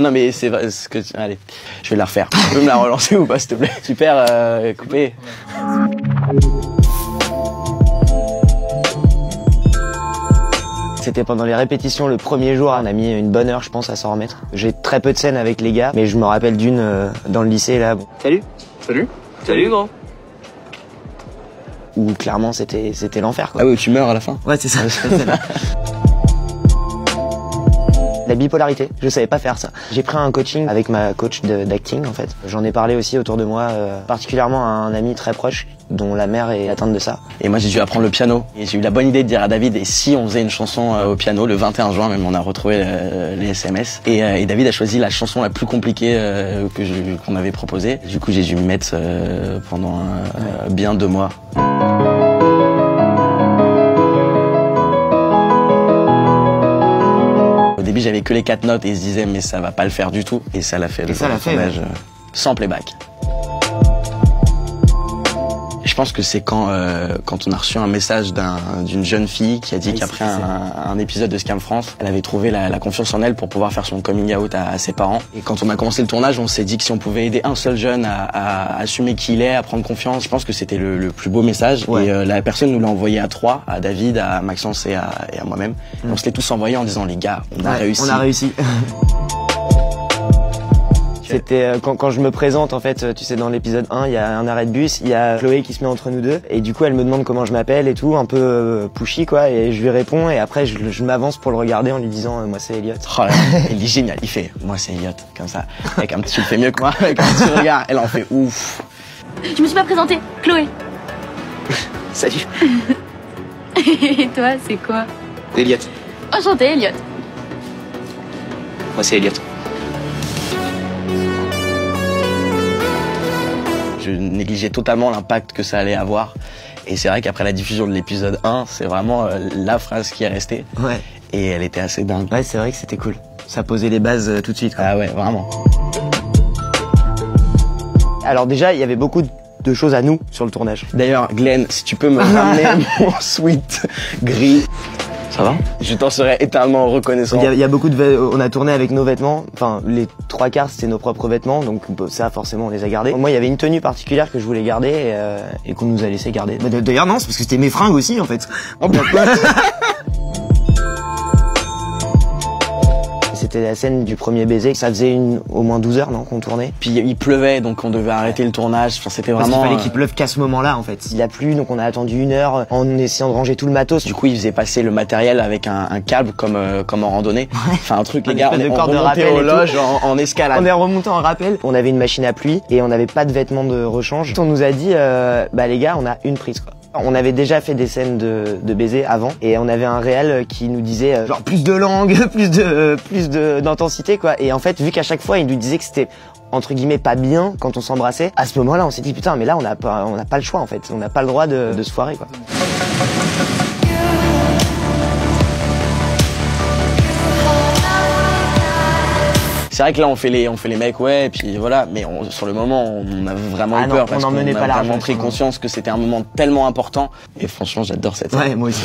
Non mais c'est vrai, ce que allez, je vais la refaire. Tu peux me la relancer ou pas s'il te plaît? Super, coupé. C'était pendant les répétitions le premier jour, on a mis une bonne heure je pense à s'en remettre. J'ai très peu de scènes avec les gars, mais je me rappelle d'une dans le lycée là. Bon. Salut. Salut. Salut gros. Où clairement c'était l'enfer quoi. Ah oui, tu meurs à la fin. Ouais c'est ça. La bipolarité, je savais pas faire ça. J'ai pris un coaching avec ma coach d'acting en fait. J'en ai parlé aussi autour de moi, particulièrement à un ami très proche dont la mère est atteinte de ça. Et moi j'ai dû apprendre le piano. Et j'ai eu la bonne idée de dire à David, et si on faisait une chanson au piano, le 21 juin même on a retrouvé les SMS. Et David a choisi la chanson la plus compliquée qu'on avait proposée. Du coup j'ai dû m'y mettre pendant bien 2 mois. Au début, j'avais que les 4 notes et ils se disaient mais ça va pas le faire du tout. Et ça l'a fait. Le tournage sans playback. Je pense que c'est quand on a reçu un message d'une jeune fille qui a dit qu'après un épisode de Scam France, elle avait trouvé la confiance en elle pour pouvoir faire son coming out à ses parents. Et quand on a commencé le tournage, on s'est dit que si on pouvait aider un seul jeune à assumer qui il est, à prendre confiance, je pense que c'était le plus beau message. Ouais. Et la personne nous l'a envoyé à 3, à David, à Maxence et à moi-même. On se l'est tous envoyé en disant les gars, on a réussi. On a réussi. C'était quand je me présente en fait, tu sais dans l'épisode 1, il y a un arrêt de bus, il y a Chloé qui se met entre nous deux et du coup elle me demande comment je m'appelle et tout, un peu pushy quoi, et je lui réponds et après je m'avance pour le regarder en lui disant moi c'est Elliot. Oh là, il est génial, il fait moi c'est Elliot comme ça, avec un petit, tu le fais mieux que moi, avec un petit regard, elle en fait ouf. Je me suis pas présentée, Chloé. Salut. Et toi c'est quoi? Elliot. Enchantée Elliot. Moi c'est Elliot. Je négligeais totalement l'impact que ça allait avoir. Et c'est vrai qu'après la diffusion de l'épisode 1, c'est vraiment la phrase qui est restée. Ouais. Et elle était assez dingue. Ouais, c'est vrai que c'était cool. Ça posait les bases tout de suite, quoi. Ah ouais, vraiment. Alors déjà, il y avait beaucoup de choses à nous sur le tournage. D'ailleurs, Glenn, si tu peux me ramener mon sweat gris. Ça va? Je t'en serais éternellement reconnaissant. Il y a beaucoup on a tourné avec nos vêtements, enfin les 3/4 c'était nos propres vêtements, donc ça forcément on les a gardés. Moi il y avait une tenue particulière que je voulais garder et qu'on nous a laissé garder. D'ailleurs non, c'est parce que c'était mes fringues aussi en fait. C'était la scène du premier baiser, ça faisait au moins 12 heures non qu'on tournait. Puis il pleuvait donc on devait arrêter le tournage, enfin, c'était vraiment... Parce qu'il fallait qu'il pleuve qu'à ce moment-là en fait. Il a plu donc on a attendu 1 heure en essayant de ranger tout le matos. Du coup il faisait passer le matériel avec un câble comme en randonnée. Ouais. Enfin un truc les gars, on remontait aux loges en escalade. On est remonté en rappel, on avait une machine à pluie et on n'avait pas de vêtements de rechange. On nous a dit bah les gars on a une prise quoi. On avait déjà fait des scènes de baiser avant et on avait un réal qui nous disait genre plus de langue, plus d'intensité quoi. Et en fait vu qu'à chaque fois il nous disait que c'était entre guillemets pas bien quand on s'embrassait, à ce moment-là on s'est dit putain mais là on n'a pas le choix en fait, on n'a pas le droit de se foirer quoi. C'est vrai que là on fait les mecs ouais et puis voilà, mais sur le moment on a vraiment eu peur parce qu'on a vraiment pris conscience que c'était un moment tellement important et franchement j'adore cette scène. Ouais moi aussi.